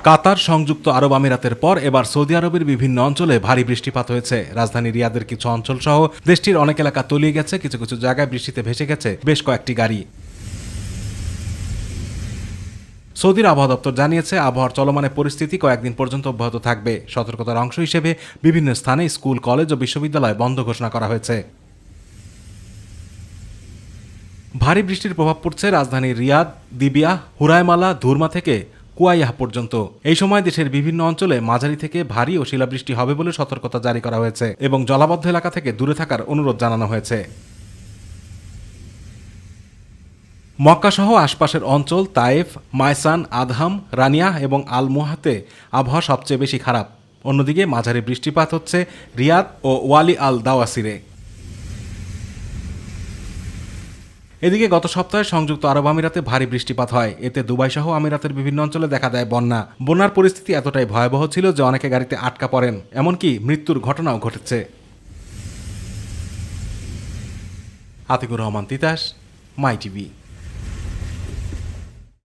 কাতার সংযুক্ত আরব আমিরাতের পর এবার সৌদি আরবের বিভিন্ন অঞ্চলে ভারী বৃষ্টিপাত হয়েছে। রাজধানী রিয়াদের কিছু অঞ্চল সহ দেশটির অনেক এলাকা তলিয়ে গেছে, কিছু কিছু জায়গায় বৃষ্টিতে ভেসে গেছে বেশ কয়েকটি গাড়ি। সৌদির আবহাওয়া দপ্তর জানিয়েছে, আবহাওয়ার চলমান পরিস্থিতি কয়েকদিন পর্যন্ত অব্যাহত থাকবে। সতর্কতার অংশ হিসেবে বিভিন্ন স্থানে স্কুল, কলেজ ও বিশ্ববিদ্যালয় বন্ধ ঘোষণা করা হয়েছে। ভারী বৃষ্টির প্রভাব পড়ছে রাজধানী রিয়াদ, দিবিয়া, হুরায়মালা, ধুরমা থেকে কুয়াইয়াহ পর্যন্ত। এই সময় দেশের বিভিন্ন অঞ্চলে মাঝারি থেকে ভারী ও শিলাবৃষ্টি হবে বলে সতর্কতা জারি করা হয়েছে এবং জলাবদ্ধ এলাকা থেকে দূরে থাকার অনুরোধ জানানো হয়েছে। মক্কা সহ আশপাশের অঞ্চল তায়েফ, মায়সান, আদহাম, রানিয়াহ এবং আল মুহাতে আবহাওয়া সবচেয়ে বেশি খারাপ। অন্যদিকে মাঝারি বৃষ্টিপাত হচ্ছে রিয়াদ ও ওয়ালি আল দাওয়াসিরে। এদিকে গত সপ্তাহে সংযুক্ত আরব আমিরাতে ভারী বৃষ্টিপাত হয়। এতে দুবাই সহ আমিরাতের বিভিন্ন অঞ্চলে দেখা দেয় বন্যা। বন্যার পরিস্থিতি এতটাই ভয়াবহ ছিল যে অনেকে গাড়িতে আটকা পড়েন, এমনকি মৃত্যুর ঘটনাও ঘটেছে। আতিকুর রহমান তিতাস, মাই টিভি।